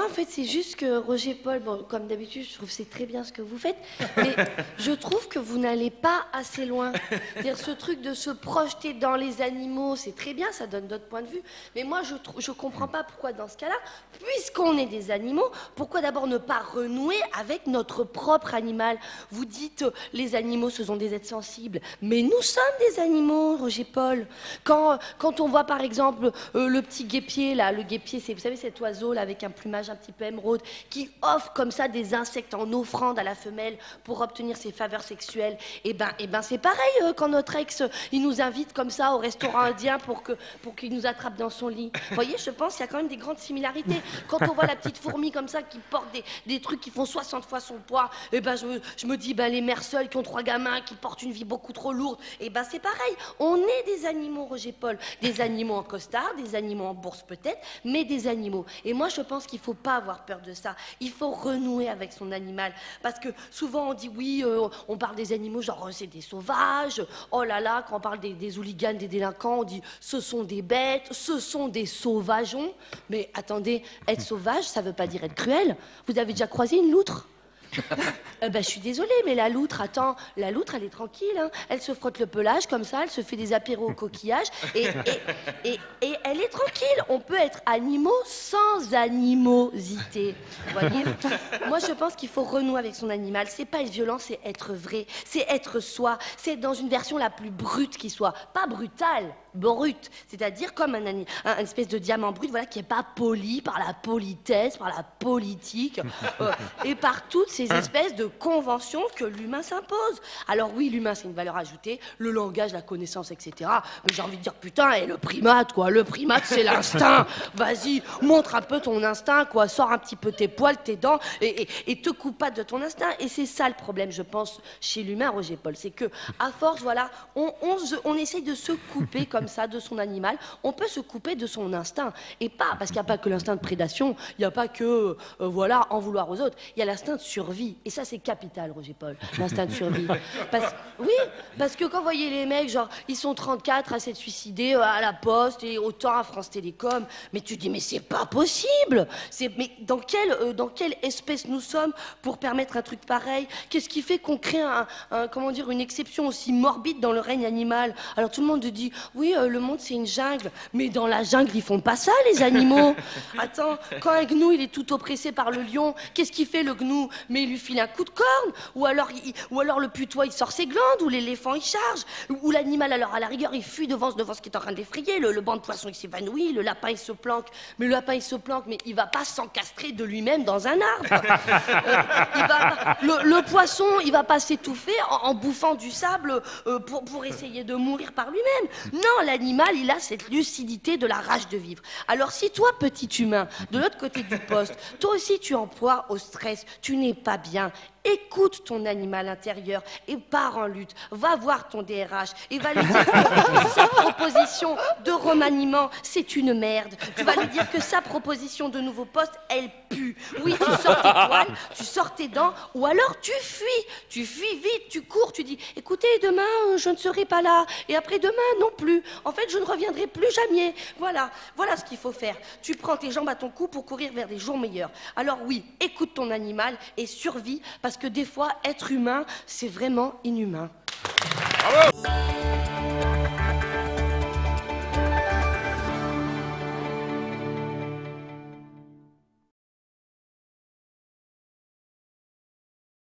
en fait, c'est juste que Roger Paul, bon, comme d'habitude, je trouve que c'est très bien ce que vous faites, mais je trouve que vous n'allez pas assez loin. C'est-à-dire ce truc de se projeter dans les animaux, c'est très bien, ça donne d'autres points de vue, mais moi, je comprends pas pourquoi, dans ce cas-là, puisqu'on est des animaux, pourquoi d'abord ne pas renouer avec notre propre animal? Vous dites, les animaux, ce sont des êtres sensibles, mais nous sommes des animaux, Roger Paul. Quand on voit, par exemple, le petit guépier, là, le guépier, c'est, vous savez, cet oiseau, là, avec un plumage un petit peu émeraude, qui offre comme ça des insectes en offrande à la femelle pour obtenir ses faveurs sexuelles. Eh ben, c'est pareil quand notre ex, il nous invite comme ça au restaurant indien pour qu'il nous attrape dans son lit. Vous voyez, je pense qu'il y a quand même des grandes similarités. Quand on voit la petite fourmi comme ça qui porte des trucs qui font 60 fois son poids, eh ben, je me dis, ben, les mères seules qui ont 3 gamins, qui portent une vie beaucoup trop lourde, eh ben, c'est pareil. On est des animaux, Roger Paul. Des animaux en costard, des animaux en bourse peut-être, mais des animaux. Et moi, je pense qu'il ne faut pas avoir peur de ça. Il faut renouer avec son animal. Parce que souvent, on dit, oui, on parle des animaux, genre, c'est des sauvages. Oh là là, quand on parle des hooligans, des délinquants, on dit, ce sont des bêtes, ce sont des sauvageons. Mais attendez, être sauvage, ça ne veut pas dire être cruel. Vous avez déjà croisé une loutre? Ben, je suis désolée, mais la loutre, attends, la loutre, elle est tranquille, hein. Elle se frotte le pelage comme ça, elle se fait des apéros au coquillage, et elle est tranquille. On peut être animaux sans animosité. Vous voyez? Moi, je pense qu'il faut renouer avec son animal. C'est pas être violent, c'est être vrai, c'est être soi, c'est être dans une version la plus brute qui soit, pas brutale, brute, c'est-à-dire comme un espèce de diamant brut, voilà, qui est pas poli par la politesse, par la politique, et par toutes ces espèces de conventions que l'humain s'impose. Alors oui, l'humain, c'est une valeur ajoutée, le langage, la connaissance, etc. Mais j'ai envie de dire, putain, et le primate, quoi, le primate, c'est l'instinct. Vas-y, montre un peu ton instinct, quoi, sors un petit peu tes poils, tes dents, et te coupe pas de ton instinct. Et c'est ça le problème, je pense, chez l'humain, Roger Paul, c'est que, à force, voilà, on essaye de se couper comme ça de son animal, on peut se couper de son instinct, et pas, parce qu'il n'y a pas que l'instinct de prédation, il n'y a pas que, voilà, en vouloir aux autres, il y a l'instinct de survie, et ça c'est capital, Roger Paul, l'instinct de survie. Oui, parce que quand vous voyez les mecs, genre, ils sont 34 à s'être suicidés à la Poste et autant à France Télécom, mais tu dis, mais c'est pas possible, mais dans quelle espèce nous sommes pour permettre un truc pareil? Qu'est-ce qui fait qu'on crée comment dire, une exception aussi morbide dans le règne animal? Alors tout le monde dit, oui, le monde c'est une jungle, mais dans la jungle ils font pas ça, les animaux. Attends, quand un gnou il est tout oppressé par le lion, qu'est-ce qu'il fait le gnou? Mais il lui file un coup de corne, ou alors le putois il sort ses glandes, ou l'éléphant il charge, ou l'animal alors à la rigueur il fuit devant ce qui est en train de l'effrayer, le banc de poisson il s'évanouit, le lapin il se planque, mais le lapin il se planque, mais il va pas s'encastrer de lui-même dans un arbre. Le poisson il va pas s'étouffer en bouffant du sable pour essayer de mourir par lui-même. Non, l'animal, il a cette lucidité de la rage de vivre. Alors si toi, petit humain, de l'autre côté du poste, toi aussi tu emploies au stress, tu n'es pas bien, écoute ton animal intérieur et pars en lutte. Va voir ton DRH et va lui dire que sa proposition de remaniement, c'est une merde. Tu vas lui dire que sa proposition de nouveau poste, elle pue. Oui, tu sors tes poils, tu sors tes dents, ou alors tu fuis. Tu fuis vite, tu cours, tu dis, écoutez, demain, je ne serai pas là. Et après-demain, non plus. En fait, je ne reviendrai plus jamais. Voilà ce qu'il faut faire. Tu prends tes jambes à ton cou pour courir vers des jours meilleurs. Alors oui, écoute ton animal et survis, parce que des fois, être humain, c'est vraiment inhumain. Bravo.